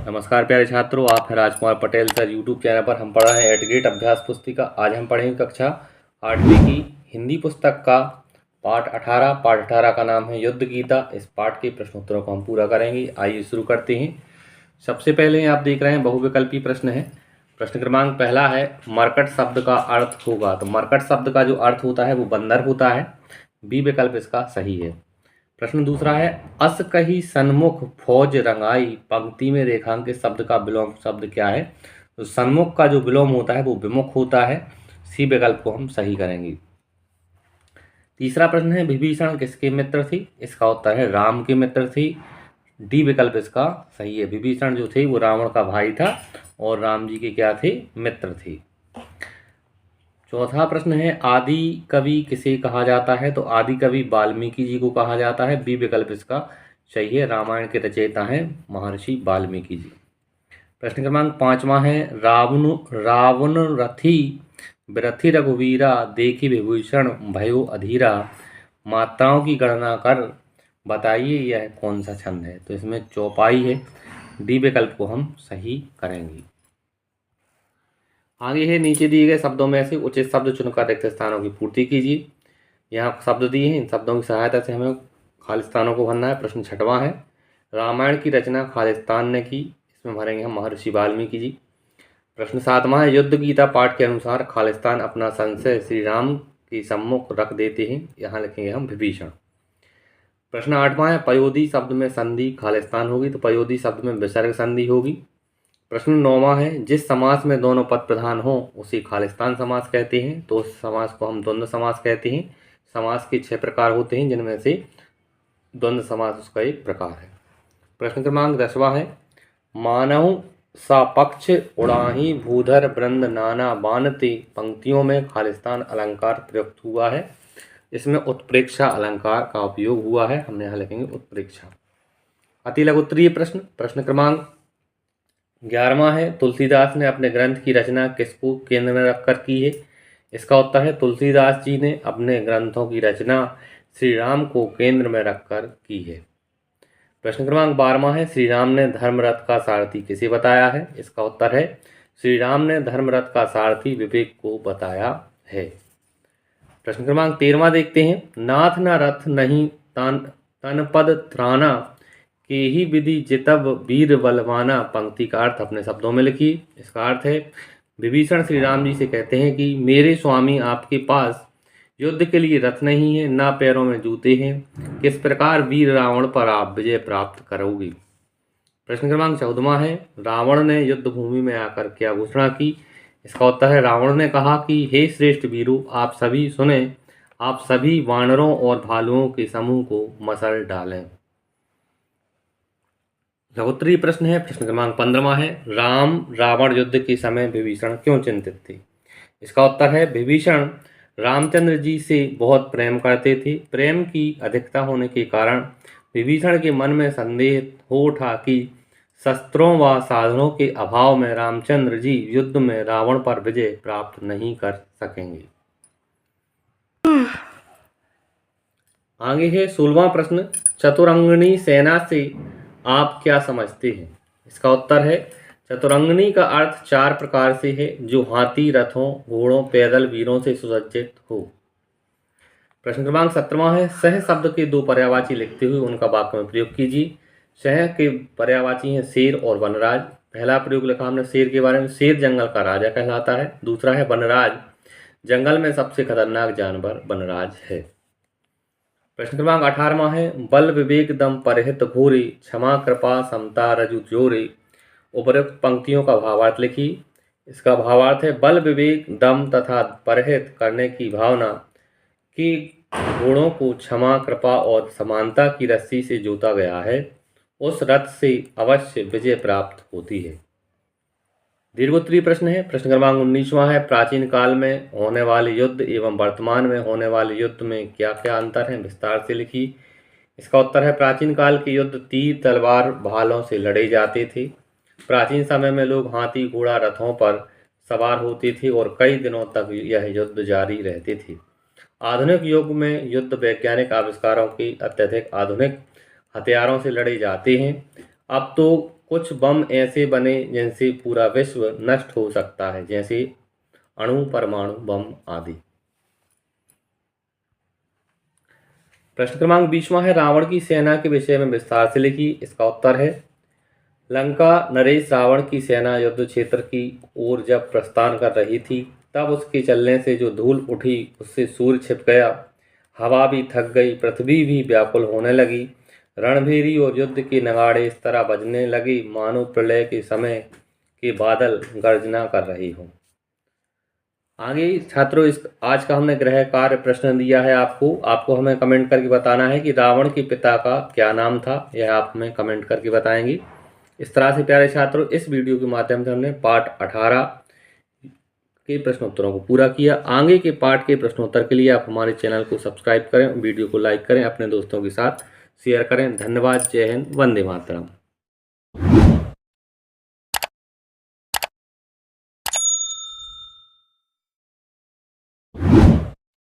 नमस्कार प्यारे छात्रों, आप हैं Rajkumar Patel sir. YouTube channel पर हम पढ़ रहे हैं एट अभ्यास पुस्तिका। आज हम पढ़ेंगे कक्षा 8वीं की हिंदी पुस्तक का पाठ 18। पाठ 18 का नाम है युद्ध गीता। इस पाठ के प्रश्नोत्तरों को हम पूरा करेंगे। आइए शुरू करते हैं। सबसे पहले आप देख रहे हैं बहुविकल्पी प्रश्न है। प्रश्न क्रमांक पहला है मरकट शब्द का अर्थ होगा। तो मरकट शब्द का जो अर्थ होता है वो बंदर होता है। बी विकल्प इसका सही है। प्रश्न दूसरा है अस कही सन्मुख फौज रंगाई पंक्ति में रेखांकित शब्द का विलोम शब्द क्या है। तो सन्मुख का जो विलोम होता है वो विमुख होता है। सी विकल्प को हम सही करेंगे। तीसरा प्रश्न है विभीषण किसके मित्र थी। इसका उत्तर है राम के मित्र थी। डी विकल्प इसका सही है। विभीषण जो थे वो रावण का भाई था और राम जी के क्या थे, मित्र थे। चौथा प्रश्न है आदि कवि किसे कहा जाता है। तो आदि कवि वाल्मीकि जी को कहा जाता है। बी विकल्प इसका सही है। रामायण के रचयिता हैं महर्षि वाल्मीकि जी। प्रश्न क्रमांक 5वां है रावण रथी विरथी रघुवीरा देखी विभूषण भयो अधीरा मात्राओं की गणना कर बताइए यह कौन सा छंद है। तो इसमें चौपाई है। डी विकल्प को हम सही करेंगे। आगे है नीचे दिए गए शब्दों में से उचित शब्द चुनकर रिक्त स्थानों की पूर्ति कीजिए। यहाँ शब्द दिए हैं, इन शब्दों की सहायता से हमें खाली स्थानों को भरना है। प्रश्न 6वां है रामायण की रचना खालिस्तान ने की। इसमें भरेंगे हम महर्षि वाल्मीकि जी। प्रश्न 7वां है युद्ध गीता पाठ के अनुसार खालिस्तान अपना संशय श्री राम के सम्मुख रख देते हैं। यहाँ लिखेंगे हम विभीषण। प्रश्न 8वां है पयोधी शब्द में संधि खालिस्तान होगी। तो पयोधी शब्द में विसर्ग संधि होगी। प्रश्न 9वां है जिस समास में दोनों पद प्रधान हो उसे खालिस्तान समास कहते हैं। तो उस समास को हम द्वंद्व समास कहते हैं। समास के 6 प्रकार होते हैं जिनमें से द्वंद्व समास उसका एक प्रकार है। प्रश्न क्रमांक 10वां है मानव सापक्ष उड़ाही भूधर वृंद नाना बानते पंक्तियों में खालिस्तान अलंकार प्रयुक्त हुआ है। इसमें उत्प्रेक्षा अलंकार का उपयोग हुआ है। हमने यहाँ लिखेंगे उत्प्रेक्षा। अति लघुत्तरीय प्रश्न। प्रश्न क्रमांक 11वां है तुलसीदास ने अपने ग्रंथ की रचना किसको केंद्र में रखकर की है। इसका उत्तर है तुलसीदास जी ने अपने ग्रंथों की रचना श्री राम को केंद्र में रखकर की है। प्रश्न क्रमांक 12वां है श्री राम ने धर्मरथ का सारथी किसे बताया है। इसका उत्तर है श्री राम ने धर्मरथ का सारथी विवेक को बताया है। प्रश्न क्रमांक 13वां देखते हैं नाथ न रथ नहीं तनपद त्राना के ही विधि जितब वीर बलवाना पंक्ति का अर्थ अपने शब्दों में लिखिए। इसका अर्थ है विभीषण श्री राम जी से कहते हैं कि मेरे स्वामी आपके पास युद्ध के लिए रथ नहीं है, ना पैरों में जूते हैं, किस प्रकार वीर रावण पर आप विजय प्राप्त करोगे। प्रश्न क्रमांक 14वां है रावण ने युद्ध भूमि में आकर क्या घोषणा की। इसका उत्तर है रावण ने कहा कि हे श्रेष्ठ वीरों आप सभी सुने, आप सभी वानरों और भालुओं के समूह को मसल डालें। लघुत्तरीय प्रश्न है। प्रश्न क्रमांक 15वां है राम रावण युद्ध के समय विभीषण क्यों चिंतित थे। इसका उत्तर है विभीषण रामचंद्र जी से बहुत प्रेम करते थे। प्रेम की अधिकता होने के कारण विभीषण के मन में संदेह हो उठा कि शस्त्रों व साधनों के अभाव में रामचंद्र जी युद्ध में रावण पर विजय प्राप्त नहीं कर सकेंगे। आगे है 16वां प्रश्न चतुरंगनी सेना से आप क्या समझते हैं। इसका उत्तर है चतुरंगनी का अर्थ 4 प्रकार से है जो हाथी रथों घोड़ों पैदल वीरों से सुसज्जित हो। प्रश्न क्रमांक 17वां है सह शब्द के 2 पर्यायवाची लिखते हुए उनका वाक्य में प्रयोग कीजिए। सह के पर्यायवाची हैं शेर और वनराज। पहला प्रयोग लिखा हमने शेर के बारे में, शेर जंगल का राजा कहलाता है। दूसरा है वनराज, जंगल में सबसे खतरनाक जानवर वनराज है। प्रश्न क्रमांक 18वां है बल विवेक दम परहित घोरे क्षमा कृपा समता रजु जोरे उपरोक्त पंक्तियों का भावार्थ लिखिए। इसका भावार्थ है बल विवेक दम तथा परहित करने की भावना के गुणों को क्षमा कृपा और समानता की रस्सी से जोता गया है, उस रथ से अवश्य विजय प्राप्त होती है। दीर्घोत्तरीय प्रश्न है। प्रश्न क्रमांक 19वां है प्राचीन काल में होने वाले युद्ध एवं वर्तमान में होने वाले युद्ध में क्या क्या अंतर है, विस्तार से लिखिए। इसका उत्तर है प्राचीन काल के युद्ध तीर तलवार भालों से लड़े जाते थे। प्राचीन समय में लोग हाथी घोड़ा रथों पर सवार होते थे और कई दिनों तक यह युद्ध जारी रहते थे। आधुनिक युग में युद्ध वैज्ञानिक आविष्कारों के अत्यधिक आधुनिक हथियारों से लड़े जाते हैं। अब तो कुछ बम ऐसे बने जिनसे पूरा विश्व नष्ट हो सकता है, जैसे अणु, परमाणु बम आदि। प्रश्न क्रमांक 20वां है, रावण की सेना के विषय में विस्तार से लिखिए। इसका उत्तर है, लंका नरेश रावण की सेना युद्ध क्षेत्र की ओर जब प्रस्थान कर रही थी, तब उसके चलने से जो धूल उठी उससे सूर्य छिप गया, हवा भी थक गई, पृथ्वी भी व्याकुल होने लगी, रणभेरी और युद्ध के नगाड़े इस तरह बजने लगे मानो प्रलय के समय के बादल गर्जना कर रहे हों। आगे छात्रों, इस आज का हमने गृह कार्य प्रश्न दिया है आपको हमें कमेंट करके बताना है कि रावण के पिता का क्या नाम था। यह आप हमें कमेंट करके बताएंगे। इस तरह से प्यारे छात्रों, इस वीडियो के माध्यम से हमने पाठ 18 के प्रश्नोत्तरों को पूरा किया। आगे के पाठ के प्रश्नोत्तर के लिए आप हमारे चैनल को सब्सक्राइब करें, वीडियो को लाइक करें, अपने दोस्तों के साथ शेयर करें। धन्यवाद। जय हिंद। वंदे मातरम।